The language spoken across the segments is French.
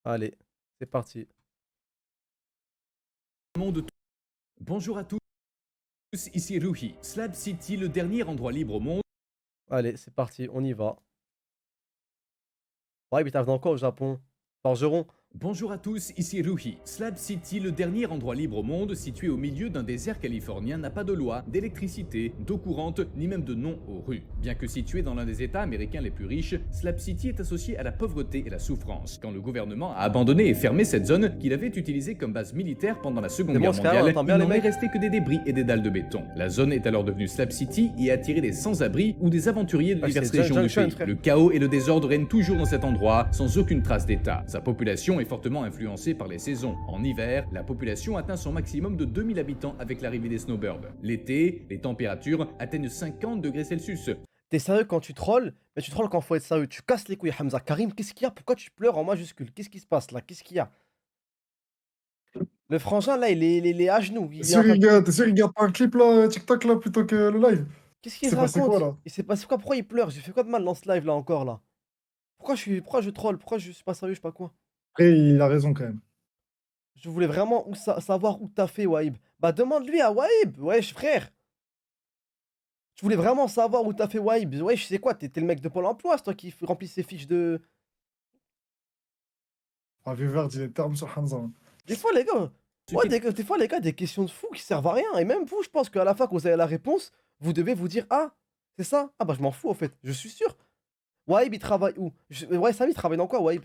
Allez, c'est parti. Monde. Bonjour à tous, ici Ruhi. Slab City, le dernier endroit libre au monde. Allez, c'est parti, on y va. Ouais, mais t'as dans quoi au Japon? Forgeron? Bonjour à tous, ici Ruhi. Slab City, le dernier endroit libre au monde, situé au milieu d'un désert californien, n'a pas de loi, d'électricité, d'eau courante, ni même de nom aux rues. Bien que situé dans l'un des États américains les plus riches, Slab City est associé à la pauvreté et la souffrance. Quand le gouvernement a abandonné et fermé cette zone, qu'il avait utilisée comme base militaire pendant la Seconde C'est bon, Guerre c'est carré, on mondiale, entend il bien les n'en est mecs? resté que des débris et des dalles de béton. La zone est alors devenue Slab City et a attiré des sans-abri ou des aventuriers de Ouais, diverses c'est régions du Junction, pays. frère. Le chaos et le désordre règnent toujours dans cet endroit, sans aucune trace d'État. Sa population est fortement influencée par les saisons. En hiver, la population atteint son maximum de 2000 habitants avec l'arrivée des snowbirds. L'été, les températures atteignent 50 degrés Celsius. T'es sérieux quand tu trolls? Mais tu trolls quand faut être sérieux. Tu casses les couilles, Hamza. Karim, qu'est-ce qu'il y a? Pourquoi tu pleures en majuscule? Qu'est-ce qui se passe là? Qu'est-ce qu'il y a? Le frangin là, il est à genoux. Il est en train de... T'es sûr, il regarde pas un clip là, TikTok là, plutôt que le live? Qu'est-ce Il qu'il s'est passé quoi raconte? là? Il s'est passé quoi? Pourquoi il pleure? J'ai fait quoi de mal dans ce live là encore là? Pourquoi je troll? Pourquoi je suis pas sérieux? Je sais pas quoi. Après, il a raison quand même. Je voulais vraiment savoir où t'as fait, Waïb. Bah demande-lui à Waïb. Wesh, frère. Je voulais vraiment savoir où t'as fait Waïb. Wesh, c'est quoi? T'es le mec de Pôle emploi, c'est toi qui remplis ces fiches de. Ah, Vivert, il est terme sur Hamza. Des fois, les gars. Ouais, des fois, les gars, des questions de fous qui servent à rien. Et même vous, je pense qu'à la fin, quand vous avez la réponse, vous devez vous dire: ah, c'est ça? Ah, bah, je m'en fous, en fait. Je suis sûr. Waïb, il travaille où? Ouais, Samy, il travaille dans quoi, Waïb?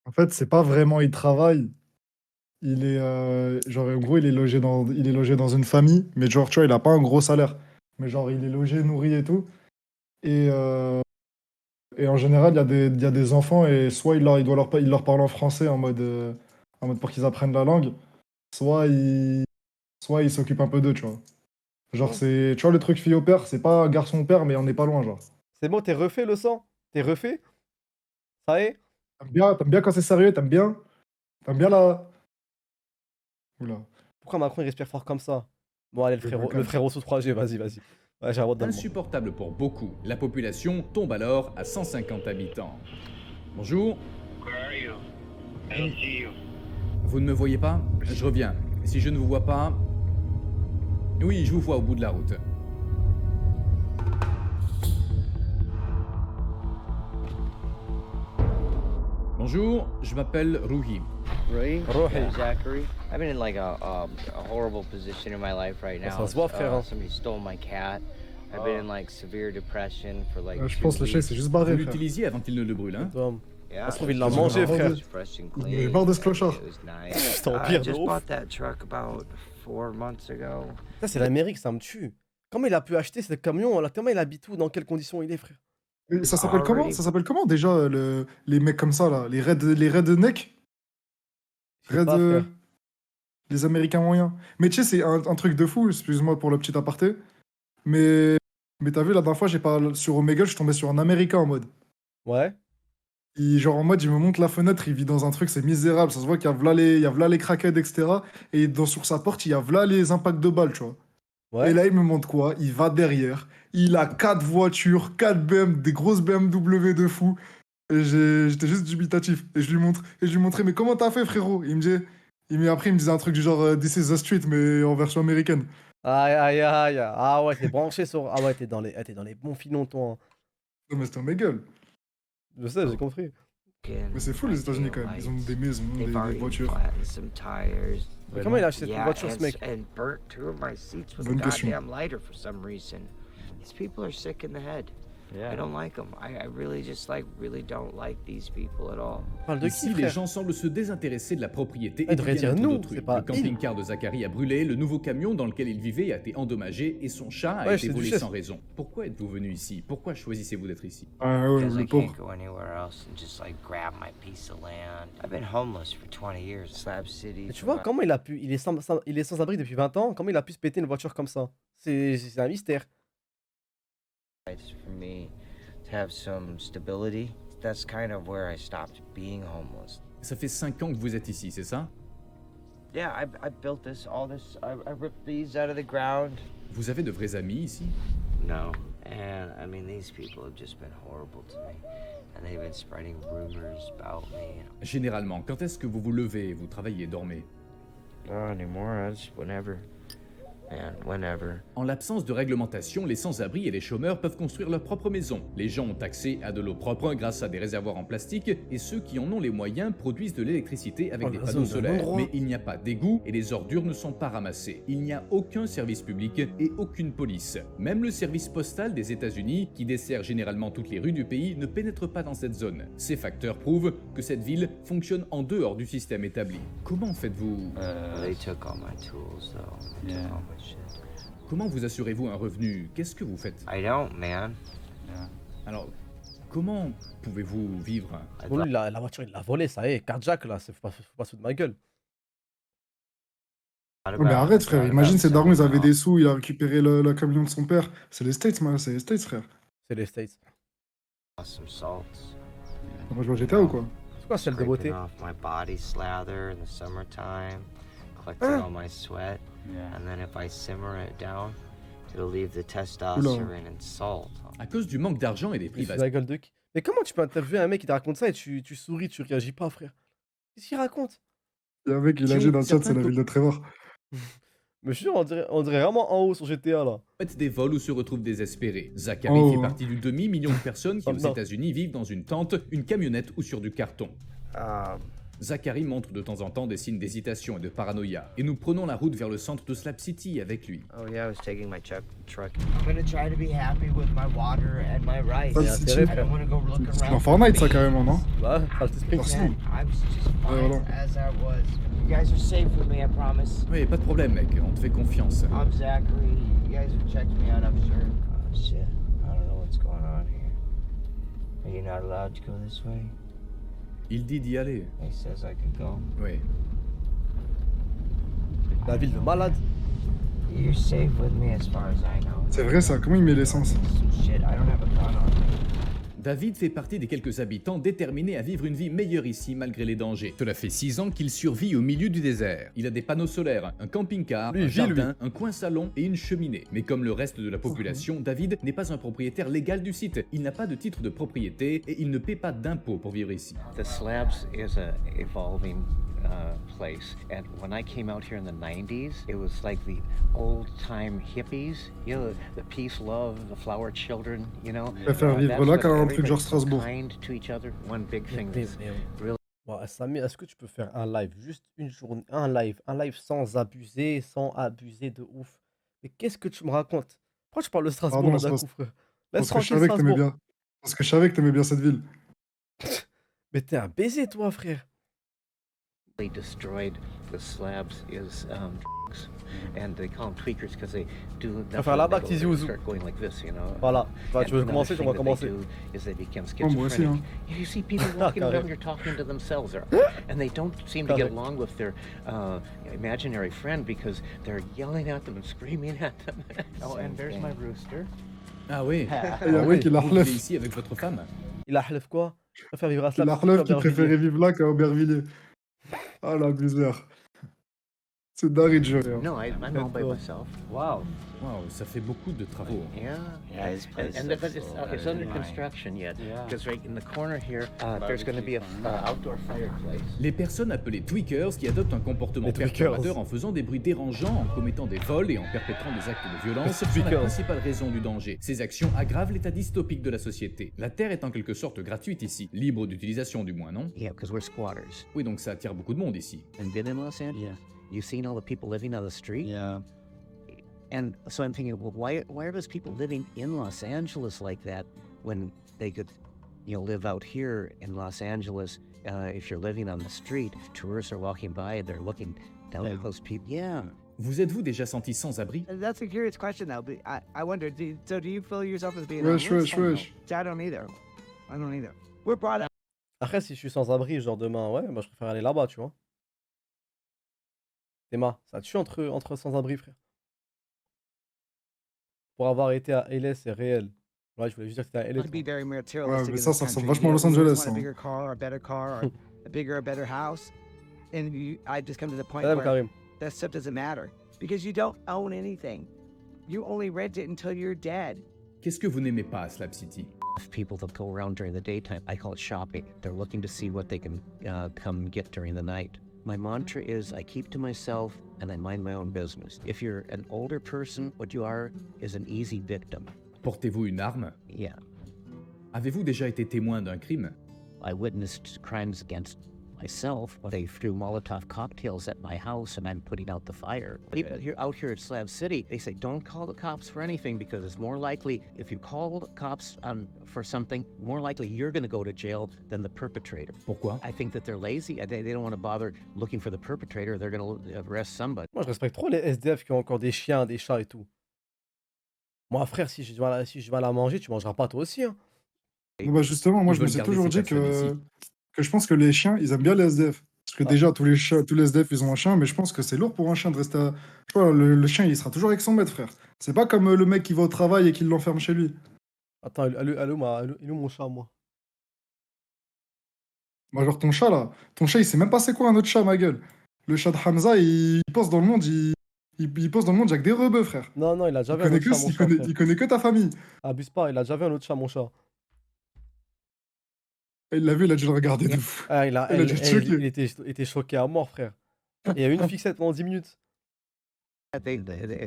En fait, c'est pas vraiment il travaille. Il est genre en gros, il est logé dans une famille, mais genre tu vois, il a pas un gros salaire. Mais genre il est logé, nourri et tout. Et, euh, et en général, il y a des enfants et soit il leur parle en français en mode pour qu'ils apprennent la langue, soit il s'occupe un peu d'eux, tu vois. Genre Hmm. c'est tu vois le truc fille au père, c'est pas garçon au père, mais on n'est pas loin, genre. C'est bon, t'es refait le sang? T'es refait? Ça y est? T'aimes bien quand c'est sérieux, t'aimes bien la. Oula, Pourquoi Macron, il respire fort comme ça? Bon, allez, je me le calme. frérot sous 3G, vas-y, vas-y. Ouais, j'ai un droit d'allemand. Insupportable pour beaucoup. La population tombe alors à 150 habitants. Bonjour. Where are you? I don't see you. Vous ne me voyez pas? Je reviens. Si je ne vous vois pas... Oui, je vous vois au bout de la route. Bonjour, je m'appelle Ruhi. Really? Rohi. Zachary? I've been in like a horrible position in my life right Ça now. se voit, frère, hein. Somebody stole my cat. I've been in like severe depression for like Je 2 pense le chien weeks. s'est juste Vous barré, frère. l'utilisiez avant qu'il ne le brûle, hein? Toi, Yeah, Ça se trouve, il l'a it was mangé, fresh frère. and fresh and Il est clean. mort de ce clochard. It was nice. Putain, I pire de just ouf. bought that truck about 4 months ago. Ça, c'est l'Amérique, ça me tue. Comment il a pu acheter ce camion là? Comment il habite où? Dans quelles conditions il est, frère? Et ça s'appelle comment? Ça s'appelle comment déjà les mecs comme ça là? Les rednecks? Je sais pas, frère. Les Américains moyens. Mais tu sais, c'est un truc de fou, excuse-moi pour le petit aparté. Mais, mais t'as vu, la dernière fois, j'ai pas sur Omegle, je suis tombé sur un Américain en mode. Ouais. Genre en mode, il me montre la fenêtre, il vit dans un truc, c'est misérable. Ça se voit qu'il y a il y a v'là les craquettes, etc. Et sur sa porte, il y a v'là les impacts de balles, tu vois. Ouais. Et là, il me montre quoi? Il va derrière. Il a 4 voitures, 4 BM, des grosses BMW de fou. Et j'étais juste dubitatif. Et je lui montrais, mais comment t'as fait, frérot? Après, il me disait un truc du genre, This is the street, mais en version américaine. Aïe, aïe, aïe. Ah ouais, t'es branché sur. Ah ouais, t'es dans les bons filons, toi, hein. Non, mais c'était un mégueule. Je sais, j'ai compris. Mais c'est fou, les États-Unis, quand même. Ils ont des maisons, They've des already voitures. flattened some tires. Mais comment il a acheté cette Yeah, voiture, ce mec? and burnt 2 of my seats with a Bonne question. goddamn lighter for some reason. These people are sick in the head. I don't like them. I really just really don't like these people at all. On parle de Ici, qui, les frère? gens semblent se désintéresser de la propriété Ah, il et du devrait dire bien-être nous, d'autrui. c'est pas Le camping-car de Zachary a brûlé, le nouveau camion dans lequel il vivait a été endommagé et son chat a Ouais, été c'est du volé chef. sans raison. Pourquoi êtes-vous venu ici? Pourquoi choisissez-vous d'être ici? Ah ouais, Because le I pauvre. can't go anywhere else and just grab my piece of land. I've been homeless for 20 years. Slab City. Mais tu vois, comment il a pu. Il est sans abri depuis 20 ans. Comment il a pu se péter une voiture comme ça? C'est un mystère. For me to have some stability. That's kind of where I stopped being homeless. Ça fait 5 ans que vous êtes ici, c'est ça? Yeah, I built all this. I ripped these out of the ground. Vous avez de vrais amis ici? No. And I mean, these people have just been horrible to me. and they've been spreading rumors about me. Généralement, quand est-ce que vous vous levez, vous travaillez et dormez? Not anymore. Just whenever. Man, whenever. En l'absence de réglementation, les sans-abri et les chômeurs peuvent construire leur propre maison. Les gens ont accès à de l'eau propre grâce à des réservoirs en plastique et ceux qui en ont les moyens produisent de l'électricité avec des panneaux solaires. Mais il n'y a pas d'égout et les ordures ne sont pas ramassées. Il n'y a aucun service public et aucune police. Même le service postal des États-Unis, qui dessert généralement toutes les rues du pays, ne pénètre pas dans cette zone. Ces facteurs prouvent que cette ville fonctionne en dehors du système établi. Comment faites-vous They took all my tools, though. They took all my shit. Comment vous assurez-vous un revenu? Qu'est-ce que vous faites? I don't, man. Alors, comment pouvez-vous vivre? Pour lui, la voiture, il l'a volée, ça y est, carjack là, faut pas se foutre de ma gueule. Ouais, mais arrête, frère. Imagine, ses darons, ils avaient des sous, il a récupéré le camion de son père. C'est les States, man. C'est les States, frère. C'est les States. Some salts. Moi, je vois GTA ou quoi? C'est quoi celle de beauté? Scraping off my body slather in the summertime, collecting all my sweat, and then if I simmer it down, it'll leave the testosterone and salt. À cause du manque d'argent et des Il prix se fout de bas. la gueule de qui? Mais comment tu peux interviewer un mec qui te raconte ça et tu souris, tu réagis pas, frère? Qu'est-ce qu'il raconte? Il y a un mec, il a Qui dit ont dans le chat, c'est certains la ville de Trevor. Mais je suis sûr, on dirait vraiment en haut sur GTA là. Faites des vols où se retrouvent désespérés. Zachary Oh. fait partie du demi-million de personnes qui, aux Non. États-Unis, vivent dans une tente, une camionnette ou sur du carton. Um, Zachary montre de temps en temps des signes d'hésitation et de paranoïa. Et nous prenons la route vers le centre de Slab City avec lui. oh yeah, I was taking my truck. I'm gonna try to be happy with my water and my rice. Ça, Il y a c'est intérêt, cheap. I don't want to go look C'est dans around. Fortnite, ça, carrément, non? Bah, ça t'explique. Merci. Man, I was just fine voilà. as I was. You guys are safe with me, I promise. Oui, pas de problème, mec, on te fait confiance. I'm Zachary. You guys have checked me out, I'm sure. Oh shit. I don't know what's going on here. Are you not allowed to go this way? Il dit d'y aller. He says I can go. Oui. La ville de malade. You're safe with me as far as I know. C'est vrai, ça. Comment il met l'essence? Some shit. I don't have a gun on me. David fait partie des quelques habitants déterminés à vivre une vie meilleure ici malgré les dangers. Cela fait 6 ans qu'il survit au milieu du désert. Il a des panneaux solaires, un camping-car, Lui, un il vit, lui. jardin, un coin salon et une cheminée. Mais comme le reste de la population, David n'est pas un propriétaire légal du site. Il n'a pas de titre de propriété et il ne paie pas d'impôts pour vivre ici. The Slabs is a evolving place, and when I came out here in the 90s, it was like the old-time hippies, you know, the peace, love, the flower children, you know. Je préfère vivre That's là what qu'un truc genre everybody's Strasbourg. kind to each other. One big thing that's really Bon, Samy, est-ce que tu peux faire un live, juste une journée, un live sans abuser de ouf. Mais qu'est-ce que tu me racontes? Pourquoi tu parles de Strasbourg Pardon, là d'un c'est coup, frère? Parce Laisse que je tranquille savais que t'aimais Strasbourg. bien. Parce que je savais que t'aimais bien cette ville. Mais t'es un baiser, toi, frère. destroyed the Slabs is drugs, and they call them tweakers because they do. faire la bague, Tizi Ouzou. Start going like this, you know. Voilà. Bah, And tu veux another commencer, thing on va that commencer. they do is they become Oh, moi aussi, schizophrenic. hein. You see people walking Carré. around, they're talking to themselves, and they don't seem to Carré. get along with their imaginary friend because they're yelling at them and screaming at them. Oh, and there's my rooster. Ah oui. Il y a un oui. mec, il a Vous vivez relève. ici avec votre femme? Il a relève quoi? Je préfère vivre à Il Slab a City relève qu'à qui préférait Aubervilliers. vivre là qu'à Aubervilliers. Ah, l'abuseur. C'est Darid, je veux. No, I'm all by myself. Wow. Waouh, ça fait beaucoup de travaux. Yeah. Yeah, this place And looks but it's, okay, it's under construction yet. Yeah. Because right in the corner here, there's going to be a outdoor fireplace. Les personnes appelées tweakers qui adoptent un comportement Les tweakers. perturbateur en faisant des bruits dérangeants, en commettant des vols et en perpétrant des actes de violence sont la tweakers. principale raison du danger. Ces actions aggravent l'état dystopique de la société. La Terre est en quelque sorte gratuite ici, libre d'utilisation du moins, non? Yeah, because we're squatters. Oui, donc ça attire beaucoup de monde ici. And been in Los Angeles? Yeah. You've seen all the people living on the street? Yeah. And so I'm thinking, well, why are those people living in Los Angeles like that when they could, live out here in Los Angeles? If you're living on the street, tourists are walking by, they're looking down at those people. Yeah. Vous êtes-vous déjà senti sans abri? That's a curious question, though. But I wonder, do you feel yourself as being Wesh, homeless? wesh, wesh. I don't either. I don't either. We're brought up. Après, si je suis sans abri, genre demain, ouais, bah, je préfère aller là-bas, tu vois. Théma, ça te tue entre sans-abri, frère. Pour avoir été à LA, c'est réel. Ouais, je voulais juste dire que t'étais à LA. To be toi. very materialistic. mais in ça, this ça ressemble country. vachement à Los You always Angeles, want a hein. bigger car, or a better car, or a better house, and I just come to the point Salam, where Karim. that stuff doesn't matter because you don't own anything. You only rent it until you're dead. Qu'est-ce que vous n'aimez pas à Slab City? People that go around during the daytime, I call it shopping. They're looking to see what they can come get during the night. My mantra is I keep to myself and I mind my own business. If you're an older person, what you are is an easy victim. Portez-vous une arme? Yeah, Avez-vous déjà été témoin d'un crime? I witnessed crimes against myself when they threw Molotov cocktails at my house and I'm putting out the fire. People out here at Slab City, they say don't call the cops for anything because it's more likely if you call the cops for something, more likely you're going to go to jail than the perpetrator. Pourquoi? I think that they're lazy. They don't want to bother looking for the perpetrator. They're going to arrest somebody. Moi, je respecte trop les SDF qui ont encore des chiens, des chats et tout. Moi, frère, si j'ai du mal à manger, tu mangeras pas toi aussi, hein. Bah justement, moi Ils je me veulent suis garder toujours ces dit personnes que je pense que les chiens, ils aiment bien les SDF. Parce que Ah. déjà, tous les SDF, ils ont un chien, mais je pense que c'est lourd pour un chien de rester à... Tu vois, le chien, il sera toujours avec son maître, frère. C'est pas comme le mec qui va au travail et qui l'enferme chez lui. Attends, il est où mon chat, moi? Moi, genre ton chat, là, ton chat, il sait même pas c'est quoi un autre chat, ma gueule. Le chat de Hamza, il pense dans le monde, il pense dans le monde avec des rebeux, frère. Non, il a déjà Il vu un connaît, autre chat, mon il, chat, connaît, frère. il connaît que ta famille. Abuse pas, il a déjà vu un autre chat, mon chat. Et il l'a vu, il a dû le regarder de fou. Ah, Il a dû être choqué. il était choqué à mort, frère. Et il y a eu une fixette pendant 10 minutes.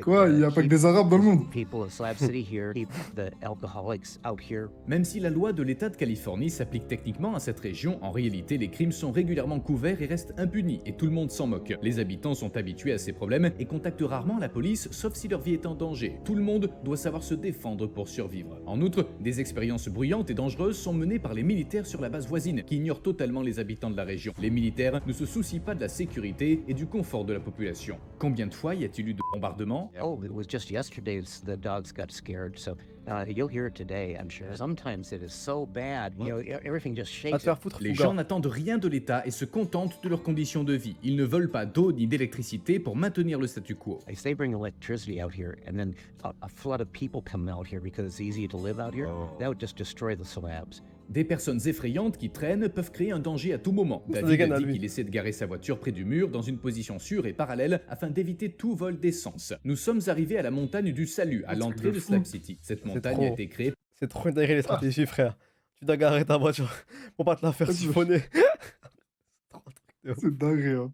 Quoi, il n'y a pas que des Arabes dans le monde. People of Slab City here keep the alcoholics out here. Même si la loi de l'État de Californie s'applique techniquement à cette région, en réalité, les crimes sont régulièrement couverts et restent impunis, et tout le monde s'en moque. Les habitants sont habitués à ces problèmes et contactent rarement la police, sauf si leur vie est en danger. Tout le monde doit savoir se défendre pour survivre. En outre, des expériences bruyantes et dangereuses sont menées par les militaires sur la base voisine, qui ignorent totalement les habitants de la région. Les militaires ne se soucient pas de la sécurité et du confort de la population. Combien de fois y a-t-il eu de bombardements? Oh, it was just yesterday the dogs got scared, so you'll hear it today, I'm sure. Sometimes it is so bad, everything just Va shakes. te faire foutre, Les Fouga. gens n'attendent rien de l'État et se contentent de leurs conditions de vie. Ils ne veulent pas d'eau ni d'électricité pour maintenir le statu quo. If they bring electricity out here and then a flood of people come out here because it's easy to live out here, that would just destroy the slabs. Des personnes effrayantes qui traînent peuvent créer un danger à tout moment. Ça David dégaine a à dit lui. qu'il essaie de garer sa voiture près du mur dans une position sûre et parallèle afin d'éviter tout vol d'essence. Nous sommes arrivés à la montagne du Salut, à Oh, l'entrée truc de de fou. Slab City. Cette montagne a trop. été créée C'est trop une dinguerie les stratégies, frère. Tu dois garer ta voiture pour pas te la faire Vas-y. siphonner. Trop un truc de ouf. C'est dingue, hein.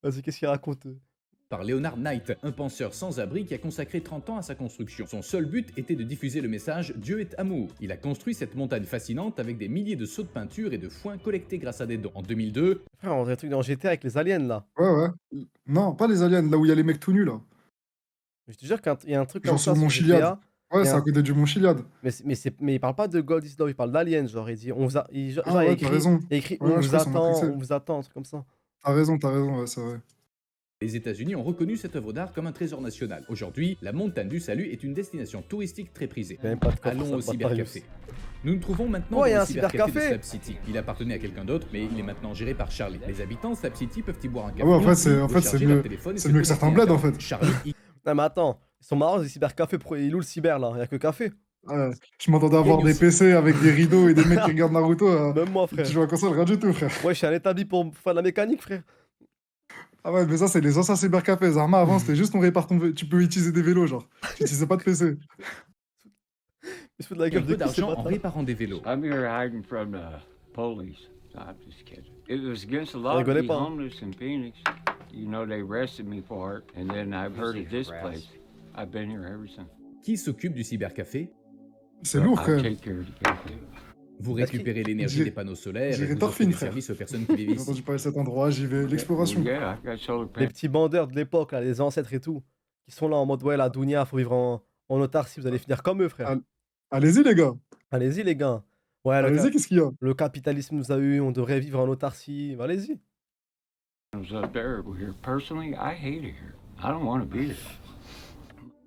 Vas-y, qu'est-ce qu'il raconte? par Leonard Knight, un penseur sans abri qui a consacré 30 ans à sa construction. Son seul but était de diffuser le message « Dieu est amour ». Il a construit cette montagne fascinante avec des milliers de seaux de peinture et de foin collectés grâce à des dons. En 2002, Frère, on dirait un truc dans GTA avec les aliens là. Ouais. Non, pas les aliens, là où il y a les mecs tout nus, là. Je te jure qu'il y a un truc Genre comme sur ça le Mont sur Chiliad. GTA. Ouais, Et c'est un- à côté du Mont Chiliad. Mais il parle pas de God is Love, il parle d'aliens. Genre, il dit on vous a, genre, Ah ouais, il t'as raison. il écrit Ouais, on je vous crois que c'est attend, Matrixé. on vous attend, un truc comme ça. T'as raison, ouais, c'est vrai. les États-Unis ont reconnu cette œuvre d'art comme un trésor national. Aujourd'hui, la montagne du Salut est une destination touristique très prisée. Il y a même pas de coffre, Allons ça, au pas de cybercafé. Paris. Nous nous trouvons maintenant Oh, il y dans a le un cybercafé de cybercafé. Slab City. Il appartenait à quelqu'un d'autre, mais il est maintenant géré par Charlie. Les habitants de Slab City peuvent y boire un café. ouais, en fait, c'est- ou en fait, c'est recharger mieux- leur téléphone et c'est se mieux que certains connecter à bleds, en Internet. fait. Charlie, Non, mais attends, ils sont marrants, les cybercafés. Il est où le cyber là? Il y a que café. Ouais, je m'entendais avoir Gagne des aussi. PC avec des rideaux et des mecs qui regardent Naruto. Même moi, Tu frère. joues à console, rien du tout, frère. Ouais, je suis à l'établi pour faire de la mécanique, frère. Ah ouais, mais ça, c'est les anciens cybercafés. Zarma, avant, c'était juste on répare ton tu peux utiliser des vélos, genre. Tu utilisais pas de PC. Je fais de la un gueule de peu qui, c'est d'argent pas en ça. réparant des vélos. I'm here hiding from the police. No, I'm just kidding. It was against the law to Rigolez be pas, hein. homeless in Phoenix. You know, they arrested me for it, and then I've heard of this place. I've been here ever since. Qui s'occupe du cybercafé? C'est lourd, I'll quand même. take care of the café. Vous Est-ce récupérez l'énergie J'ai- des panneaux solaires j'ai et vous offrez Thorfinn, des frère. services aux personnes qui vivent J'ai ici. entendu parler de cet endroit, j'y vais. L'exploration. Yeah, I got solar Les panels. petits bandeurs de l'époque, là, les ancêtres et tout, qui sont là en mode ouais, la Dounia, faut vivre en autarcie, vous allez finir comme eux, frère. Ah, Allez-y, les gars. Allez-y, les gars. Ouais, Allez-y, qu'est-ce qu'il y a? le capitalisme nous a eu, on devrait vivre en autarcie. Allez-y. Up there here. Personally, I hate it here. I don't want to be here.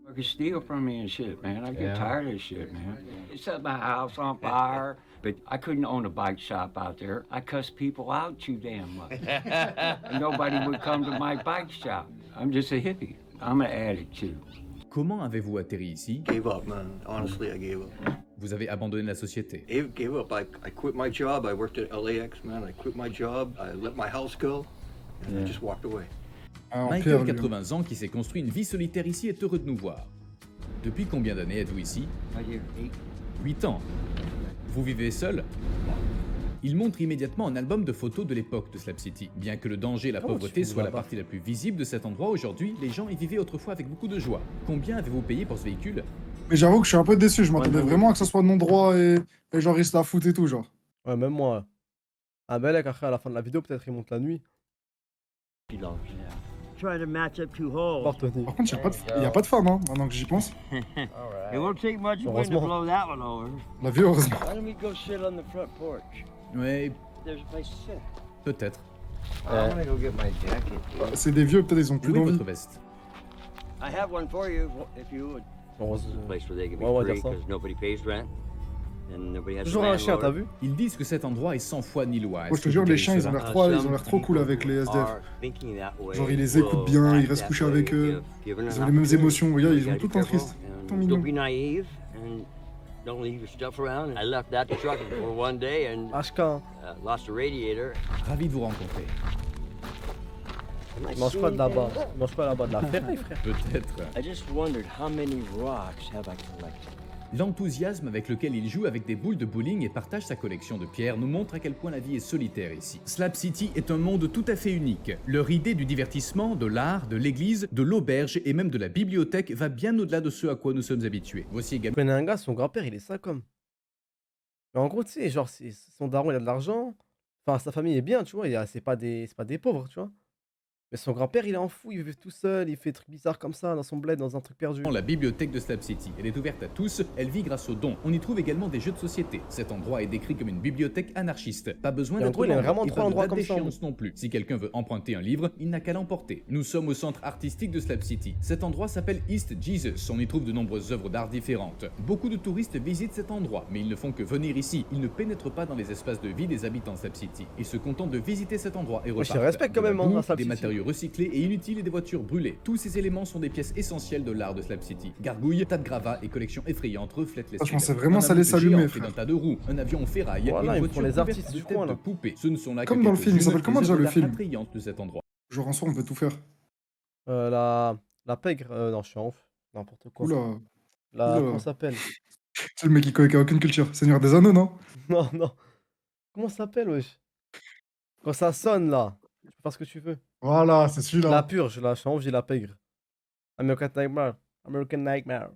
You can steal from me and shit, man. I get tired of this shit, man. It set my house on fire, but I couldn't own a bike shop out there. I cuss people out too damn much. And nobody would come to my bike shop. I'm just a hippie. I'm an addict too. Comment avez-vous atterri ici? Gave up, man. Honestly, I gave up. Vous avez abandonné la société. Gave up. I quit my job. I worked at LAX, man. I quit my job. I let my house go, and I just walked away. Ah, en Michael, pierre, lui. 80 ans, qui s'est construit une vie solitaire ici, est heureux de nous voir. Depuis combien d'années êtes-vous ici? Right here, 8. 8 ans. Vous vivez seul? Il montre immédiatement un album de photos de l'époque de Slab City. Bien que le danger et la Comment tu pauvreté vis soient la là-bas? partie la plus visible de cet endroit aujourd'hui, les gens y vivaient autrefois avec beaucoup de joie. Combien avez-vous payé pour ce véhicule? Mais j'avoue que je suis un peu déçu. Je m'attendais Ouais, vraiment à que ça soit non droit et genre il se la fout et tout, genre. Ouais, même moi. Ah, ben là, après, à la fin de la vidéo, peut-être il monte la nuit. Try to match up two holes. Voir Tony. Par contre, il y a pas de femme, hein, maintenant que j'y pense. It won't take much wind to Heureusement. blow that one over. La vie, heureusement. Why don't we go sit on the front porch? Ouais, There's a place to sit. peut-être. I'm gonna go get my jacket. dude. C'est des vieux, peut-être ils ont plus Où est d'envie. votre veste? I have one for you if you would. Heureusement. Place where they can be Ouais, on va free dire ça. because nobody pays rent and nobody has a Toujours un chien, t'as landlord. vu? Ils disent que cet endroit est sans foi ni loi. Moi, Est-ce je te que jure, vous les diriez chiens, ils ont cela? l'air trop cool avec les SDF. Are thinking that way Genre, ils les écoutent will bien, ils act restent that coucher way avec eux. if given Ils an ont les mêmes opportunity. émotions, regarde, You ils ont gotta tout be le temps careful tristes. and Tout mignon. Don't be naive and don't leave your stuff around. I left that truck for one day and HK. hein. lost a radiator. Ravi de vous rencontrer. Il mange pas de là-bas. Il mange pas là-bas de la ferraille, frère. Peut-être. I just wondered how many rocks have I collected. L'enthousiasme avec lequel il joue avec des boules de bowling et partage sa collection de pierres nous montre à quel point la vie est solitaire ici. Slab City est un monde tout à fait unique. Leur idée du divertissement, de l'art, de l'église, de l'auberge et même de la bibliothèque va bien au-delà de ce à quoi nous sommes habitués. Voici Je également connais un gars, son grand-père, il est ça comme. Mais en gros, tu sais, genre, son daron, il a de l'argent. Enfin, sa famille est bien, tu vois. C'est pas des pauvres, tu vois. Mais son grand-père, il est en fou, il vit tout seul, il fait des trucs bizarres comme ça, dans son bled, dans un truc perdu. la bibliothèque de Slab City. Elle est ouverte à tous, elle vit grâce aux dons. On y trouve également des jeux de société. Cet endroit est décrit comme une bibliothèque anarchiste. Pas besoin Et en d'être gros, il y a membre, vraiment et trois pas de endroits date comme ça, d'échéance non plus. Si quelqu'un veut emprunter un livre, il n'a qu'à l'emporter. Nous sommes au centre artistique de Slab City. Cet endroit s'appelle East Jesus. On y trouve de nombreuses œuvres d'art différentes. Beaucoup de touristes visitent cet endroit, mais ils ne font que venir ici. Ils ne pénètrent pas dans les espaces de vie des habitants de Slab City. Ils se contentent de visiter cet endroit et Moi, je repartent. respecte quand De la même, hein, boue, à Slab des City. matériaux recyclés et inutiles et des voitures brûlées. Tous ces éléments sont des pièces essentielles de l'art de Slab City. Gargouilles, tas de gravats et collections effrayantes reflètent les Franchement, styles. c'est vraiment Un ça les amour s'allumer, géant fait frère. d'un tas de roues, un avion en ferraille Voilà, et ils une font voiture les couverte artistes de du têtes coin, de là. poupées. Ce ne sont là Comme que dans le film, il quelques-unes s'appelle comment des déjà œuvres le d'art film attrayantes de cet endroit. Genre, en soi, on peut tout faire. La pègre. Non, je suis en ouf. N'importe quoi. Oula. La. Oula. Comment ça s'appelle? C'est le mec qui a aucune culture. Seigneur des Anneaux, non? Non, non. Comment ça s'appelle, wesh? Quand ça sonne, là. Tu peux faire ce que tu veux. Voilà, c'est La celui-là. purge, là. Je suis en ouf, j'ai la pègre. American Nightmare. American Nightmare.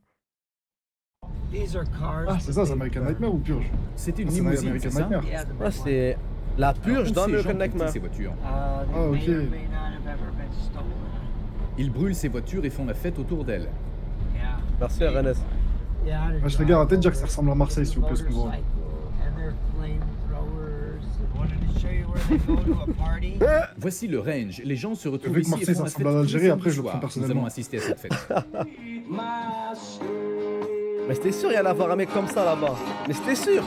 These are cars. Ah, c'est ça, c'est American Nightmare ou Purge? C'était une Ah, c'est limousine, American c'est ça? Nightmare. Yeah, the Ouais, big c'est la Alors, purge où dans ces American gens Nightmare. utilisent ces voitures? one. Ah, They ok. may or may not have ever been stolen. Ils brûlent ces voitures et font la fête autour d'elles. Yeah. Merci, RNS. Yeah, how to Wesh, les drive gars, arrêtez de a dire que ça ressemble à Marseille, s'il vous plaît, ce qu'on voit. motorcycle. And their flamethrowers. Wanted to show you where they go to a party. Voici le range. Les gens se retrouvent vu que ici et Marseille, font ça la fête ressemble à tous les l'Algérie, après, samedis je le prends soirs. Nous personnellement. allons assister à cette fête. Mais c'était sûr, il y allait avoir un mec comme ça là-bas. Mais c'était sûr.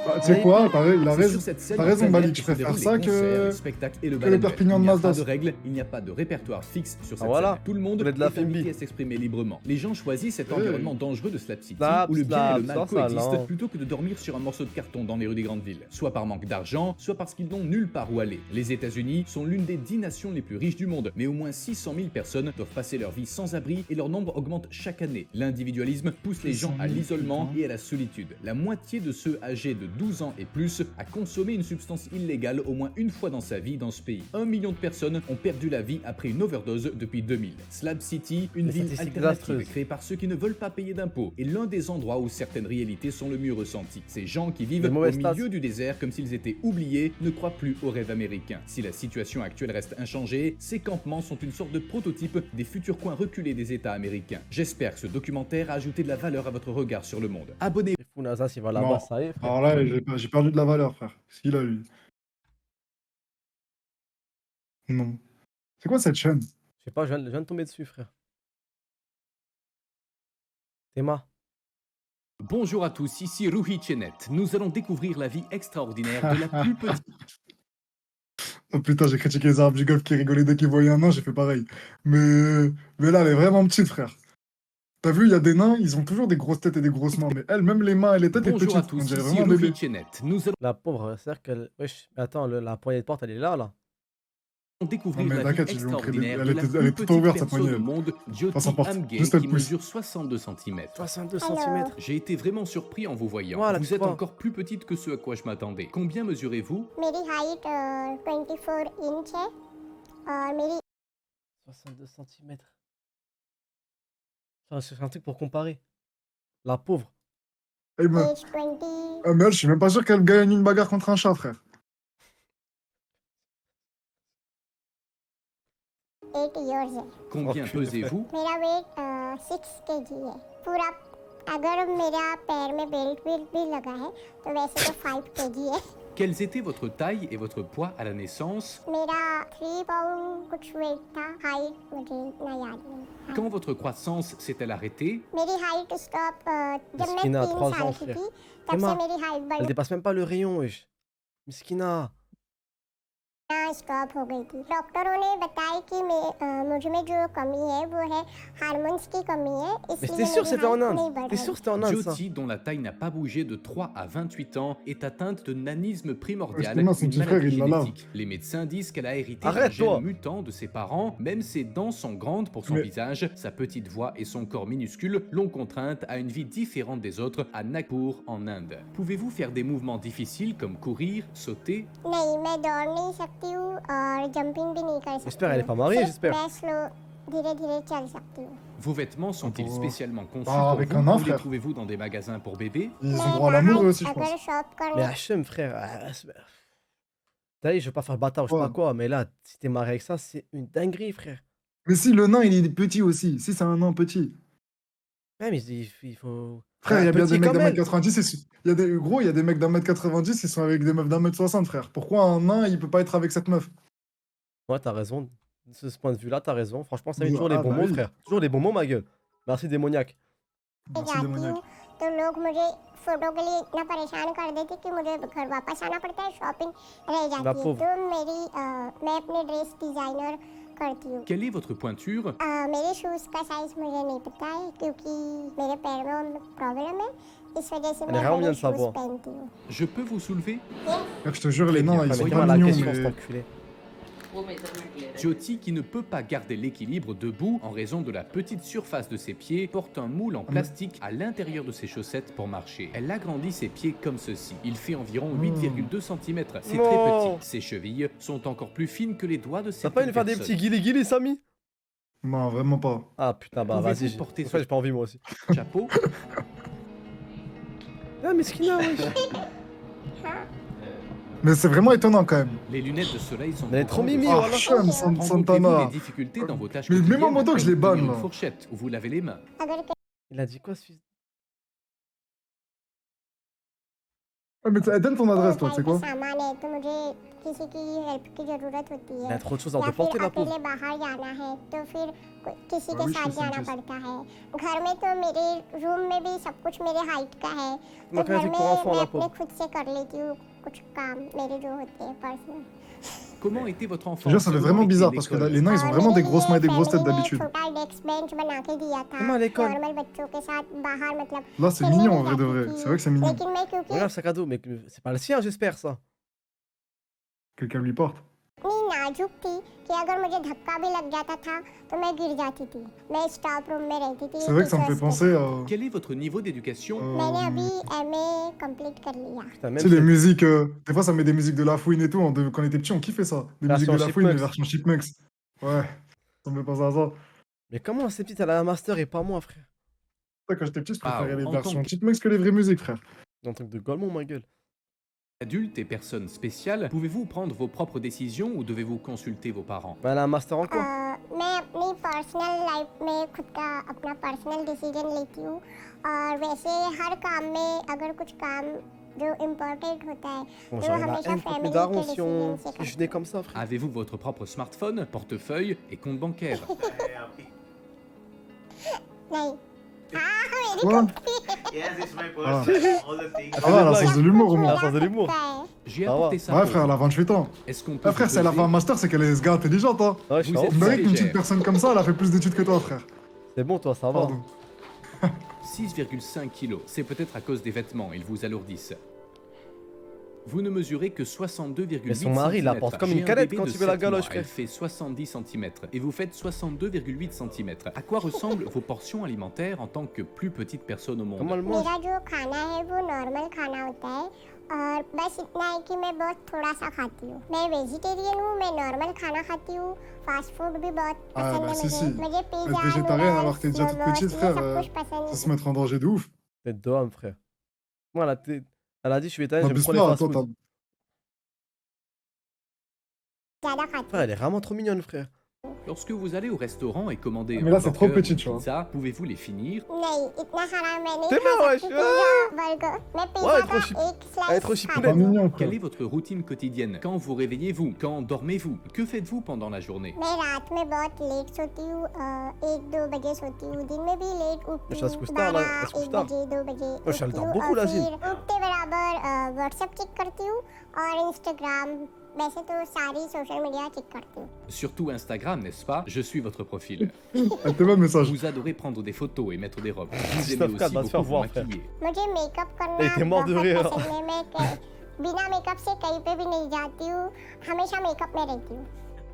Bah, tu sais quoi, il a C'est raison. sur cette scène T'as en raison, plein Malik, air je que se préfère déroulent ça les concerts, les que spectacles et le le bal annuel. Perpignan Il de n'y a Mazda. pas de règles, il n'y a pas de répertoire fixe sur cette voilà. scène. Tout le monde Vous êtes de la est invité Fimbi. à s'exprimer librement. Les gens choisissent cet environnement dangereux de Slab City, Slap, où le bien et le slap, mal ça, coexistent, non. plutôt que de dormir sur un morceau de carton dans les rues des grandes villes. Soit par manque d'argent, soit parce qu'ils n'ont nulle part où aller. Les États-Unis sont l'une des 10 nations les plus riches du monde, mais au moins 600 000 personnes doivent passer leur vie sans abri et leur nombre augmente chaque année. L'individualisme pousse les gens 600 à 000, l'isolement putain. et à la solitude. La moitié de ceux âgés de 12 ans et plus a consommé une substance illégale au moins une fois dans sa vie dans ce pays. 1 million de personnes ont perdu la vie après une overdose depuis 2000. Slab City, une Les ville statistiques alternative désastreuses. créée par ceux qui ne veulent pas payer d'impôts, est l'un des endroits où certaines réalités sont le mieux ressenties. Ces gens qui vivent Les au mauvaises stats. milieu du désert comme s'ils étaient oubliés ne croient plus au rêve américain. Si la situation actuelle reste inchangée, ces campements sont une sorte de prototype des futurs coins reculés des États américains. J'espère que ce documentaire a ajouté de la valeur à votre regard sur le monde. Abonnez-vous. C'est fou, Nazas, il va là-bas, Non. ça y est, frère. Alors là, j'ai perdu de la valeur, frère. Qu'est-ce qu'il a, lui? Non. C'est quoi cette chaîne? Je sais pas, je viens de tomber dessus, frère. Théma. Bonjour à tous, ici Ruhi Chenet. Nous allons découvrir la vie extraordinaire de la plus petite Oh putain, j'ai critiqué les Arabes du Golfe qui rigolaient dès qu'ils voyaient un nain, j'ai fait pareil. Mais là, elle est vraiment petite, frère. T'as vu, il y a des nains, ils ont toujours des grosses têtes et des grosses mains. Mais elle, même les mains et les têtes, est Bonjour à petite. On tous, dirait ici vraiment un bébé. Ruhi Chenet. Nous allons La pauvre, c'est-à-dire qu'elle. Wesh, mais attends, la poignée de porte, elle est là, là. Découvrir Non, mais la vie t'inquiète, ils lui ont créé des- extraordinaire elle de la était- plus elle est toute petite ouverte, sa personne poignée. au monde, Jyoti Enfin, sa porte. Amge, Juste, elle qui pousse. mesure 62 cm. 62 Alors. cm. J'ai été vraiment surpris en vous voyant. Voilà, Vous tu êtes vois. encore plus petite que ce à quoi je m'attendais. Combien mesurez-vous? मेरी हाइट 24 इंच है और मेरी 62 cm. C'est un truc pour comparer. La pauvre. Eh ben, age 28 ah, mais elle, je suis même pas sûr qu'elle gagne une bagarre contre un chat, frère. years है। Combien Enculé, pesez-vous? मेरा वेट 6 kg है। पूरा अगर मेरा पैर में बेल्ट भी लगा है तो वैसे तो 5 kg है। Quelles étaient votre taille et votre poids à la naissance? मेरा 3 पाउंड कुछ वेट था। हाइट मुझे इतना याद नहीं। Quand votre croissance s'est-elle arrêtée? मेरी हाइट स्टॉप जब मैं Miskina, 3 3 साल ans, की frère. थी तब Emma, से मेरी हाइट Elle बढ़ना dépasse même pas le rayon, wesh. Miskina. Stop हो गई थी। डॉक्टरों ने बताया कि मुझ में जो कमी है वो है हार्मोन्स की कमी है, Mais इसलिए t'es sûr que मेरी c'était en हाइट नहीं Inde? बढ़ T'es रही। sûr que c'était en Inde, ça? Jyoti, dont la taille n'a pas bougé de 3 à 28 ans, est atteinte de nanisme primordial, Justement, son une petit frère, maladie il l'a là. génétique. Les médecins disent qu'elle a hérité d'un Arrête, toi. gène mutant de ses parents. Même ses dents sont grandes pour son Mais- visage, sa petite voix et son corps minuscule l'ont contrainte à une vie différente des autres à Nagpur, en Inde. Pouvez-vous faire des mouvements difficiles comme courir, sauter? नहीं, मैं दौड़ नहीं सकती हूँ और जंपिंग भी नहीं कर सकती। J'espère elle est pas mariée, सिर्फ j'espère. मैं स्लो धीरे-धीरे चल सकती हूँ। Vos vêtements sont-ils Oh. spécialement conçus Ah, pour avec vous un ou les enfant. trouvez-vous dans des magasins pour bébés? Ils ont मैं droit à l'amour, eux बाहर aussi, je pense. अगर shop Mais करने Hachem, frère. T'as vu, je veux pas faire le bâtard ou je sais pas Ouais. quoi, mais là, si t'es marié avec ça, c'est une dinguerie, frère. Mais si, le nain, il est petit aussi. Si, c'est un nain petit. Même, il faut. Frère, il y a bien Petit des mecs comme d'un elle. mètre 90. Il y a des... Gros, il y a des mecs d'un mètre 90 qui sont avec des meufs d'un mètre 60, frère. Pourquoi un nain, il peut pas être avec cette meuf? Ouais, t'as raison. De ce point de vue-là, t'as raison. Franchement, ça met Ah, toujours les bons bah mots, oui. frère. Toujours les bons mots, ma gueule. Merci, démoniaque. Merci, जाती démoniaque. हूँ तो लोग मुझे फोटो के लिए इतना परेशान कर देते कि मुझे घर वापस आना पड़ता है, शॉपिंग रह जाती है। pauvre. तो मैं अपने ड्रेस डिजाइनर करती हूँ। Quelle est votre pointure? मेरे शूज का साइज मुझे नहीं पता है क्योंकि मेरे पैर में प्रॉब्लम है, इस वजह से Elle est मैं vraiment bien बड़े de savoir. शूज पहनती हूँ। Je peux vous soulever? Frère, je te jure, les Très nains, bien. ils Ah, sont mais pas dis-moi la mignons, question, cet mais... enculé. Jyoti, qui ne peut pas garder l'équilibre debout en raison de la petite surface de ses pieds, porte un moule en plastique à l'intérieur de ses chaussettes pour marcher. Elle agrandit ses pieds comme ceci. Il fait environ 8,2 cm. C'est très Oh. petit. Ses chevilles sont encore plus fines que les doigts de T'as certaines pas une faire des personnes. petits guili-guili, Samy? Non, vraiment pas. Ah putain, bah Pouvez-vous vas-y. porter En fait, ce- j'ai pas envie, moi aussi. Chapeau? Ah, Miskina, wesh. Mais c'est vraiment étonnant, quand même. Les lunettes de soleil sont Elle est trop grandes. mimi, Ah, voilà. Chum, Rencontrez-vous Santana. des difficultés dans vos tâches Mais quotidiennes, même en moto que je les comme banne, tenir là. une fourchette ou vous lavez les mains. अगर Il a dit quoi, ce fils? Ah, mais elle donne ton adresse, toi, कोई c'est quoi? सामान है तो मुझे किसी की हेल्प की जरूरत होती Il है a trop de choses à या te porter, फिर la pauvre. अकेले बाहर जाना है तो फिर किसी हाँ, के oui, साथ je sais, जाना je sais. पड़ता है। घर में तो मेरे रूम में भी सब कुछ मेरे हाइट का है, तो मैं कह घर रही में थी pour enfant, मैं la अपने pauvre. खुद से कर लेती हूँ कुछ काम मेरे जो होते हैं personal. Comment était votre enfance? Je te jure, ça fait vraiment bizarre, parce que là, les nains, ils ont vraiment des grosses mains et des grosses têtes d'habitude. छोटा डेस्क बेंच बना के दिया था Comment à l'école? नॉर्मल बच्चों के साथ बाहर मतलब Là, c'est खेलने mignon, नहीं en vrai de जाती vrai. थी। C'est vrai que c'est mignon. लेकिन मैं क्योंकि Regarde, sac à dos, mais c'est pas le sien, j'espère, ça. Quelqu'un lui porte. इतनी नाजुक थी कि अगर मुझे धक्का भी लग जाता था तो मैं गिर जाती थी। मैं स्टाफ रूम में रहती थी। C'est vrai que ça me fait teachers के penser साथ। à... Quel est votre niveau d'éducation? मैंने अभी MA कंप्लीट कर लिया। Putain, Tu même sais, les si- musiques... Des fois, ça met des musiques de La Fouine et tout. Quand on était petit, on kiffait ça. Des musiques de Version La Fouine, mais Chipmunks. version Chipmunks. Ouais, ça me fait penser à ça. Mais comment cette petite, elle a un master et pas moi, frère? Ça, quand j'étais petit, je préférais les en versions tant que- Chipmunks que les vraies musiques, frère. Un truc de Golemont, ma gueule. Adultes et personnes spéciales, pouvez-vous prendre vos propres décisions ou devez-vous consulter vos parents? Bah, elle a un master en quoi? मैं अपनी personal life में खुद का अपना personal decision लेती हूँ और वैसे हर काम में अगर कुछ काम जो इम्पोर्टेंट होता है Bon, तो j'aurais la हमेशा haine contre mes family darons के si डिसीजन से si je nais comme ça, frère. Avez-vous votre propre smartphone, portefeuille et compte bancaire? नहीं हाँ मेरी Quoi? Yes, it's my Ah. person. All the things. Ah, elle a un sens de l'humour, au Elle a moins. un sens de l'humour. J'ai Ça apporté va. ça. Ouais, pour frère, elle vous. a 28 ans. Est-ce qu'on peut Ah, frère, vous si elle a peser? fait un master, c'est qu'elle est ce gars intelligente, hein. Ouais, je suis Vous en êtes ouf. On dirait qu'une légère. petite personne comme ça, elle a fait plus d'études que toi, frère. C'est bon, toi, ça va. Pardon. 6,5 kilos. C'est peut-être à cause des vêtements, ils vous alourdissent. Vous ne mesurez que 62,8 Mais son mari, il la porte comme une canette quand il met la galoche, Elle frère. fait 70 cm et vous faites 62,8 cm. À quoi ressemblent vos portions alimentaires en tant que plus petite personne au monde? Comment elle mange? मेरा जो खाना है वो नॉर्मल खाना होता है और बस इतना है कि मैं बहुत थोड़ा सा खाती हूँ। मैं वेजिटेरियन हूँ, मैं नॉर्मल खाना खाती हूँ, फास्ट फूड भी बहुत Ah, पसंद bah है si, si. मुझे Être pizza, végétarienne alors que t'es déjà toute momos, petite, ये frère, सब कुछ पसंद ça है। se mettre en danger de ouf. Tête de homme, frère. Moi, elle a dit, je suis végétarien, j'aime N'abuse trop les pas, fast attends, food. ज़्यादा खाती Frère, elle est vraiment trop mignonne, frère. Lorsque vous allez au restaurant et commandez Mais là, un c'est trop burger petit, ou tu vois. pizza, pouvez-vous les finir? हूँ। नहीं, इतना खाना मैं नहीं T'es खा bien, सकती। wesh. पिज्जा, बर्गर, मैं Ouais, pizza elle est trop का chip- एक elle est trop slice chipoulette. Pas mignon, quoi. Quelle est votre routine quotidienne? Quand vous réveillez-vous? Quand dormez-vous? Que faites-vous pendant la journée? मैं रात में बहुत लेट सोती हूँ, 1-2 बजे सोती हूँ, दिन में भी लेट उठती Mais ça se हूँ, couche tard, là, 12, ça se couche 1 tard. बजे, 2 बजे Wesh, elle उठती dort हूँ beaucoup, और la फिर Zine. उठते बराबर व्हाट्सएप चेक करती हूँ और इंस्टाग्राम, वैसे तो सारी सोशल मीडिया चेक करती हूँ। Surtout Instagram, n'est-ce pas? Je suis votre profil. Elle te voit le message. Vous adorez prendre des photos et mettre des robes. Vous Christophe aimez Kahn aussi va se faire beaucoup vous voir, frère. maquiller. मुझे मेकअप करना Elle était morte de बहुत rire. पसंद है। मैं बिना मेकअप से कहीं पे भी नहीं जाती हूँ, हमेशा मेकअप में रहती हूँ।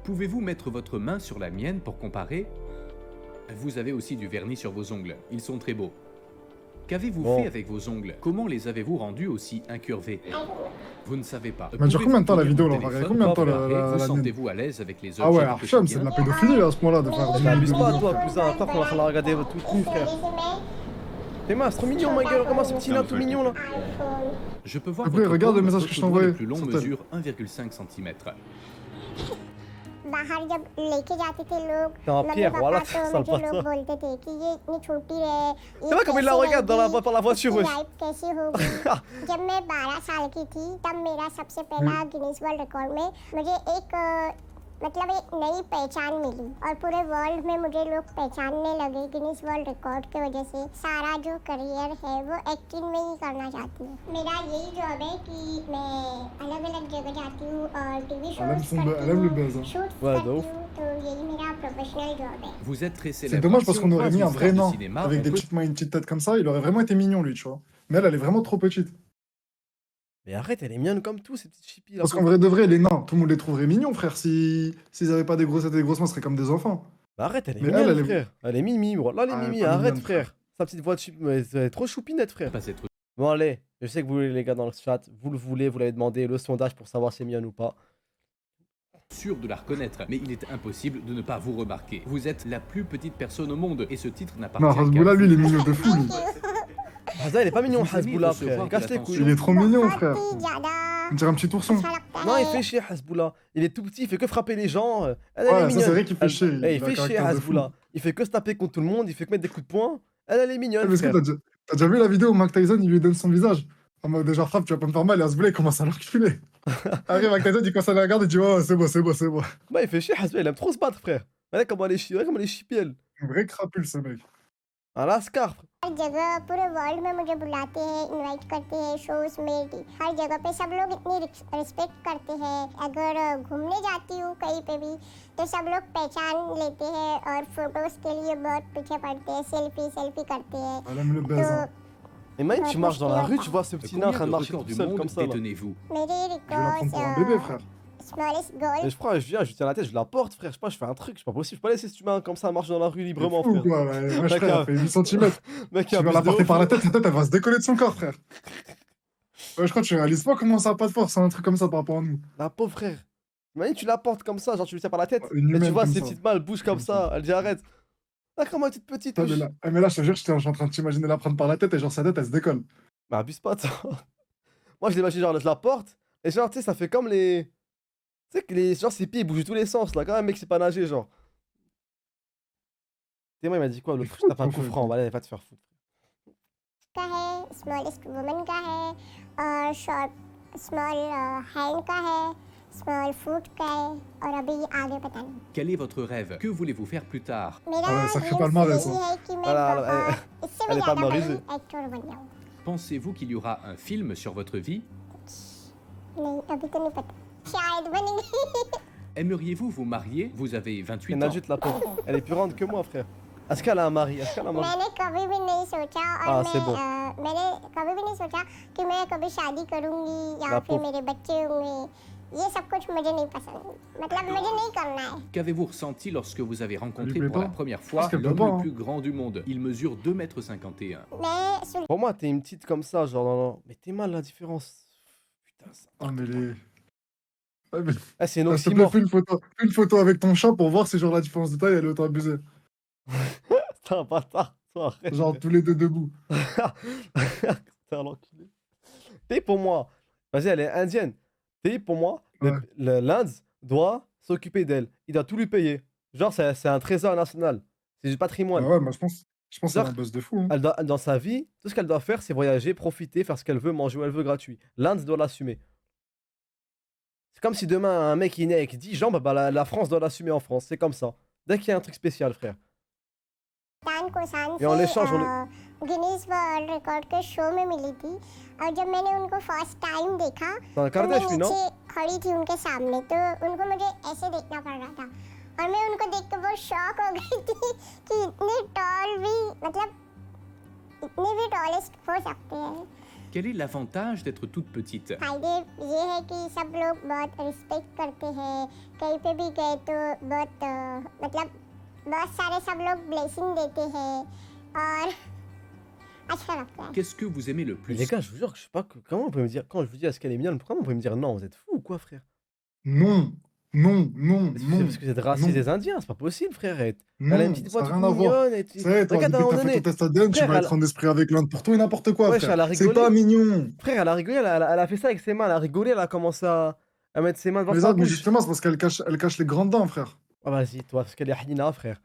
Pouvez-vous mettre votre main sur la mienne pour comparer? Vous avez aussi du vernis sur vos ongles. Ils sont très beaux. Qu'avez-vous Bon. fait avec vos ongles? Comment les avez-vous rendus aussi incurvés? Vous ne savez pas. Elle dure combien de temps, la Pouvez-vous vidéo, là? tenir On va votre regarder combien de temps, téléphone? la Vous mienne? sentez-vous à l'aise avec les objets Ah ouais, du Archam, c'est de la quotidien? pédophilie à ce moment-là de faire Mais abuse pas, toi, cousin. Attends qu'on va falloir regarder tout nu, frère. T'es mince, trop mignon, ma gueule. Comment ce petit nain tout mignon, là? Je peux voir Après, votre regarde le paume, message que votre je t'ai doigt envoyé le plus long sur tel. mesure 1,5 cm. बाहर जब लेके जाते थे लोग, T'es un mummy pierre, पापा voilà, तो ça मुझे passe लोग ça. बोलते थे कि ये इतनी छोटी है, ये C'est vrai comme il la कैसे regarde dans रहेगी, par la voiture, इसकी wesh. लाइफ कैसी होगी। जब मैं 12 साल की थी तब मेरा सबसे पहला गिनीज वर्ल्ड रिकॉर्ड में मुझे एक मतलब एक नई पहचान मिली और पूरे वर्ल्ड में मुझे लोग पहचानने लगे गिनीज वर्ल्ड रिकॉर्ड की वजह से। सारा जो करियर है वो एक्टिंग में ही करना चाहती हूँ। मेरा यही जॉब है कि मैं अलग अलग जगह जाती हूँ और TV Elle aime shows son- करती elle aime le हूँ, buzz, hein. Shoots Ouais, de करती ouf. हूँ, तो यही मेरा प्रोफेशनल जॉब है। Vous êtes très C'est célèbre. dommage parce Si qu'on on aurait croise mis un une vrai star de nain cinéma, avec on des peut- petites mains et une petite tête comme ça, il aurait vraiment été mignon, lui, tu vois. Mais elle est vraiment trop petite. Mais arrête, elle est mignonne comme tout, ces petites chippies, là. Parce qu'en vrai de vrai, les nains, tout le monde les trouverait mignons, frère. S'ils avaient pas des grosses têtes et des grosses mains, ce serait comme des enfants. Bah arrête, elle est Mais mignonne, elle est- frère. Elle est mimi, bro. Là, elle est Ah, elle est mimi, pas arrête, mignonne, frère. Sa petite voix de chip, mais elle est trop choupinette, frère. pas être Bon, allez, je sais que vous, les gars, dans le chat, vous le voulez, vous l'avez demandé, le sondage pour savoir si c'est mignonne ou pas. sûr de la reconnaître, mais il est impossible de ne pas vous remarquer. Vous êtes la plus petite personne au monde et ce titre n'appartient Non, qu'à Hasboula, vous. lui, il est mignon de fou, lui. Hazza, il est pas mignon, Vous aimez Hasboula, recevoir frère. Il de casse les l'attention. couilles. Il est trop mignon, frère. बहुत ही ज़्यादा On dirait un petit ourson. अच्छा लगता Non, il है। fait chier, Hasboula. Il est tout petit, il fait que frapper les gens. Elle, Ouais, elle est ça, mignonne. c'est vrai qu'il fait Elle- chier, Eh, il il a fait un chier, caractère de fou. Hasboula. Il fait que se taper contre tout le monde, il fait que mettre des coups de poing. Elle est Eh, mignonne, mais est-ce que frère. t'as déjà vu la vidéo où Mike Tyson, il lui donne son visage? En mode, genre, frappe, tu vas pas me faire mal, et Hasboula, il commence à l'enculer. Après, Mike Tyson, il commence à la regarder, il dit, oh, c'est bon, c'est bon, c'est bon. Bah, il fait chier, Hasboula, il aime trop se battre, frère. Regarde comment elle est chier, regarde comment elle est chippie, elle. Un vrai crapule, ce mec. Un lascar, frère. हर जगह पूरे वर्ल्ड में मुझे बुलाते हैं, इनवाइट करते हैं शोज में। हर जगह पे सब लोग इतनी रिस्पेक्ट करते हैं। अगर घूमने जाती हूँ कहीं पे भी तो सब लोग पहचान लेते हैं और फोटोज के लिए बहुत पीछे पड़ते हैं, सेल्फी करते हैं। Elle aime le buzz, hein. Imagine, tu marches dans la rue, tu vois ce petit nain en train Combien de de marcher records tout du seul monde comme ça, là. détenez-vous? मेरे Je vais la prendre records pour un bébé, frère. Smallest Et girl je crois, je viens, je lui tiens la tête, je la porte, frère. Je sais pas, je fais un truc, c'est pas possible. Je peux pas laisser cet humain comme ça marcher dans la rue C'est librement, fou, frère. quoi, ouais. Wesh, Mec, frère, elle fait 8 cm. Mec, Tu vas la porter par la tête, sa tête, elle va se décoller de son corps, frère. Ouais, je crois que tu réalises pas comment ça a pas de force, un truc comme ça par rapport à nous. La pauvre frère. Imagine, tu la portes comme ça, genre tu lui tiens par la tête. Une Et tu humaine vois comme ses ça. petites mains, elle bouge comme ça. Elle dit arrête. Ah, comment elle est toute petite, Ouais, wesh. mais là, je te jure, je suis en train de t'imaginer la prendre par la tête et genre sa tête, elle se décolle. Bah, abuse pas, toi. Moi, je l'imagine, genre, je la porte. Et genre, tu sais, ça fait comme les. Tu sais que les. Genre, ses pieds ils bougent de tous les sens, là. Quand même, mec, c'est pas nager, genre. Et moi, il m'a dit quoi, l'autre C'est je tape fou, un ton coup frère. franc. Allez, va te faire foutre. का है, smallest woman का है और short small hand का है, small foot का है और अभी आगे पता नहीं। Quel est votre rêve? Que voulez-vous faire plus tard? मेरा Ah ouais, sacré dream palmarès, यही hein. है कि मैं Voilà, बहुत इससे elle भी est ज़्यादा palmarisée. बड़ी एक्टर बन जाऊँ। Pensez-vous qu'il y aura un film sur votre vie? नहीं, अभी तो नहीं पता, शायद बनेंगे। Aimeriez-vous vous marier? Vous avez 28 Elle ans. ajoute la pauvre. Elle est plus grande que moi, frère. Est-ce qu'elle a un mari? Est-ce qu'elle a un mari? मैंने कभी भी नहीं सोचा और Ah, c'est bon. मैंने कभी भी नहीं सोचा कि मैं कभी शादी करूंगी या La फिर pauvre. मेरे बच्चे होंगे। ये सब कुछ मुझे नहीं पसंद, मतलब मुझे नहीं करना है। Qu'avez-vous ressenti lorsque vous avez rencontré plaît pour la pas. première Parce fois qu'elle peut l'homme pas, le hein. plus grand du monde? Il mesure 2,51 m. मैं सुन Pour moi, t'es une petite comme ça, genre, non. Mais t'es mal la différence. Putain, ça. Ah, mais les. Ah, mais... Ah, c'est une Ah, s'il te plaît, oxymore. fais une photo avec ton chat pour voir si genre la différence de taille elle est autant abusée. T'es un bâtard, toi, arrête. Genre tous les deux debout. T'es un enculé. T'es pour moi. Vas-y, elle est indienne. T'es pour moi. Ouais. L'Inde doit s'occuper d'elle. Il doit tout lui payer. Genre, c'est un trésor national. C'est du Ah patrimoine. ouais, je pense que c'est Genre, un buzz de fou. Hein. Elle doit, dans sa vie, tout ce qu'elle doit faire, c'est voyager, profiter, faire ce qu'elle veut, manger où elle veut gratuit. L'Inde doit l'assumer. C'est comme si demain, un mec il est né avec 10 jambes, bah, la France doit l'assumer en France. C'est comme ça. Dès qu'il y a un truc spécial, frère. दान कोसान Et on से l'échange, Guinness world record के शो में मिली थी और जब मैंने उनको फर्स्ट टाइम देखा C'est un तो मैं Kardashian, lui, non? नीचे खड़ी थी उनके सामने तो उनको मुझे ऐसे देखना पड़ रहा था और मैं उनको देख के बहुत शॉक हो गई थी कि इतने टॉल भी मतलब इतने भी टॉलेस्ट हो सकते हैं। Quel est l'avantage d'être toute petite? फायदे ये है कि सब लोग बहुत रिस्पेक्ट करते हैं, कहीं पे भी गए तो बहुत मतलब बहुत सारे सब लोग ब्लेसिंग देते हैं और अच्छा लगता है। Qu'est-ce que vous aimez le Mais les plus? gars, je vous jure que je sais pas comment on peut me dire. Quand je vous dis est-ce qu'elle est mignonne, comment on peut me dire non? Vous êtes fous ou quoi, frère? Non, non, non, C'est non. parce que vous êtes raciste non. des Indiens, c'est pas possible, frère. Elle a une Non, petite ça voix n'a toute rien à voir. mignonne. Et Ça y est, toi, regarde, à un depuis que moment t'as fait donné. ton test ADN, tu Frère, vas elle- être en esprit avec l'Inde pour tout et n'importe quoi, Wesh, frère. elle a C'est rigolé. pas mignon. Frère, elle a rigolé, elle a fait ça avec ses mains, elle a rigolé, elle a commencé à mettre ses mains devant Mais, sa ça, mais bouche. justement, c'est parce elle cache les grandes dents, frère. Ah, vas-y, toi, parce qu'elle est Hanina, frère.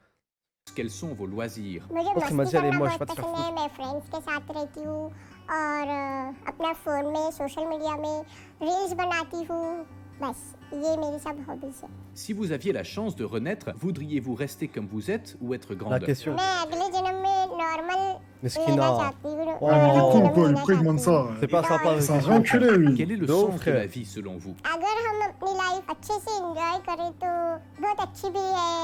Quels sont vos loisirs? मुझे L'autre, il m'a मस्ती dit elle est करना moche, बहुत va te faire पसंद है, foutre. मैं फ्रेंड्स के साथ रहती हूँ और अपना फ़ोन में सोशल मीडिया में रील्स बनाती हूँ, बस ये मेरी सब हॉबीज़ है। Si vous aviez la chance de renaître, voudriez-vous rester comme vous êtes ou être La grande? question. मैं अगले जन्म में नॉर्मल Mesquina. लेना चाहती हूँ, Oh, Ah, mais il est non. con, normal quoi. जन्म Pourquoi il लेना demande चाहती हूँ। ça? C'est pas sympa avec C'est un les vrai gens. enculé, lui. Quel est le De ouf, sens de frère. la vie selon vous? अगर हम अपनी लाइफ अच्छे से एंजॉय करें तो बहुत अच्छी भी है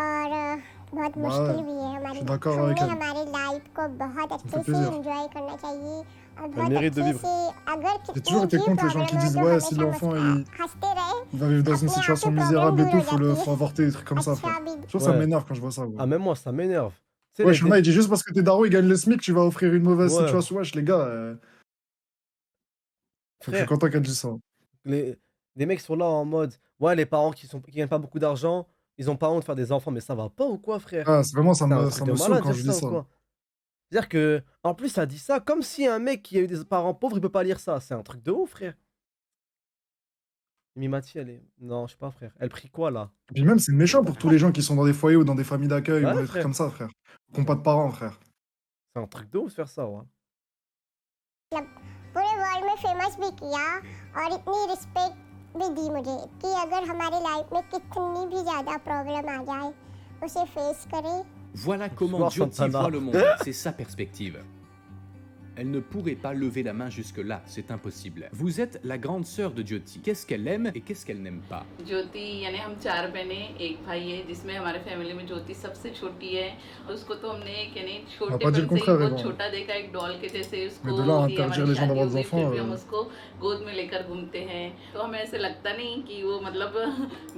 और बहुत मुश्किल भी है हमारी। je suis d'accord avec हमें elle. हमारे लाइफ को बहुत अच्छे fait से plaisir. एंजॉय करना चाहिए और Elle बहुत mérite de अच्छे vivre. से अगर J'ai कितनी toujours été भी contre les gens qui problem हो disent तो ouais, si हमेशा l'enfant हंसते रहे। il va vivre dans une अपने आप situation पे misérable et प्रॉब्लम tout, दूर हो जाती faut है। avorter, des trucs comme ça, frère. अच्छा भी Je trouve ça Ouais. m'énerve quand je vois ça. Ouais, Ah, même moi, ça m'énerve. Tu sais, ouais les- je suis là, il dit juste parce que t'es daron, il gagne le SMIC, tu vas offrir une mauvaise Ouais. situation. Wesh, les gars. Je suis Frère, content qu'elle dise ça. les mecs sont là en mode ouais, les parents qui gagnent pas beaucoup d'argent, ils ont pas honte de faire des enfants, mais ça va pas ou quoi, frère? Ah, c'est vraiment, ça C'est un me truc de saoule malade quand dire je lis ça ou ça. quoi? C'est-à-dire que, en plus, ça dit ça comme si un mec qui a eu des parents pauvres, il peut pas lire ça. C'est un truc de ouf, frère. Mimati, elle est. Non, je sais pas, frère. Elle prie quoi là? Et puis même, c'est méchant pour tous les gens qui sont dans des foyers ou dans des familles d'accueil Ouais, ou des trucs frère. comme ça, frère. Qui n'ont pas de parents, frère. C'est un truc de ouf de faire ça, ouais. पूरे वर्ल्ड में फेमस भी किया और इतनी रिस्पेक्ट भी दी मुझे कि अगर हमारी लाइफ में कितनी भी ज़्यादा प्रॉब्लम आ जाए उसे फेस करें। Voilà comment Bonsoir, Jyoti Santana. voit le monde, c'est sa perspective. Elle ne pourrait pas lever la main jusque-là, c'est impossible. Vous êtes la grande sœur de Jyoti. Qu'est-ce qu'elle aime et qu'est-ce qu'elle n'aime pas? ज्योति यानी हम 4 बहनें एक भाई है जिसमें हमारे फैमिली में ज्योति सबसे छोटी है और उसको तो हमने यानी On va pas dire छोटे le से ही contraire, बहुत Evan. छोटा देखा एक डॉल के जैसे Mais उसको de là à कि हमारी interdire les gens शादी d'avoir हो des गई फिर enfants, भी हम उसको गोद में लेकर घूमते हैं तो हमें ऐसे लगता नहीं कि वो मतलब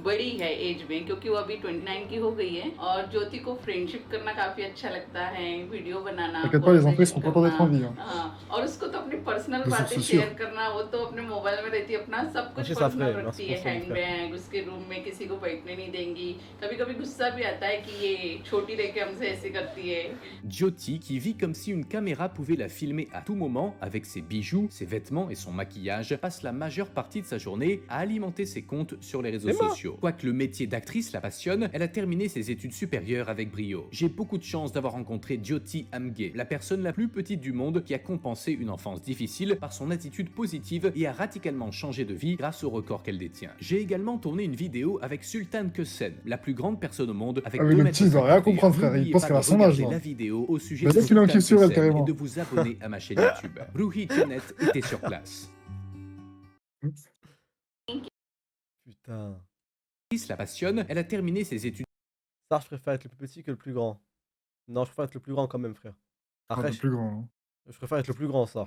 बड़ी है एज में क्योंकि वो अभी 29 की हो गई है और ज्योति को फ्रेंडशिप करना काफी अच्छा लगता है वीडियो बनाना T'inquiète pas, les enfants, ils seront contents d'être en vie. Hein. हाँ और उसको तो अपनी पर्सनल Ça, बातें c'est sûr. शेयर करना वो तो अपने मोबाइल में रहती है अपना सब कुछ Merci, ça पर्सनल ferait, रखती merci है pour ça, hand frère. Bag उसके रूम में किसी को बैठने नहीं देंगी कभी कभी गुस्सा भी आता है कि ये छोटी रह के हमसे ऐसे करती है Jyoti, qui vit comme si une caméra pouvait la filmer à tout moment, avec ses bijoux, ses vêtements et son maquillage, passe la majeure partie de sa journée à alimenter ses comptes sur les réseaux C'est moi. sociaux. Quoique le métier d'actrice la passionne, elle a terminé ses études supérieures avec brio. J'ai beaucoup de chance d'avoir rencontré Jyoti Amge, la personne la plus petite du monde qui a compensé une enfance difficile par son attitude positive et a radicalement changé de vie grâce au record qu'elle détient. J'ai également tourné une vidéo avec Sultan Kösen, la plus grande personne au monde avec Ah, mais 2 le petit, il doit rien comprendre, frère. Il N'oubliez pense pas qu'elle a de son âge, regarder là. la vidéo au sujet Bah, de dès qu'il est Sultan inquiet sur elle, Kösen carrément. et de vous abonner à ma chaîne YouTube. Ruhi Janet était sur place. Putain. La passionne, elle a terminé ses études Ça, je préfère être le plus petit que le plus grand. Non, je préfère être le plus grand quand même, frère. Ah, Après, le plus grand. Hein. je préfère être le plus grand, ça.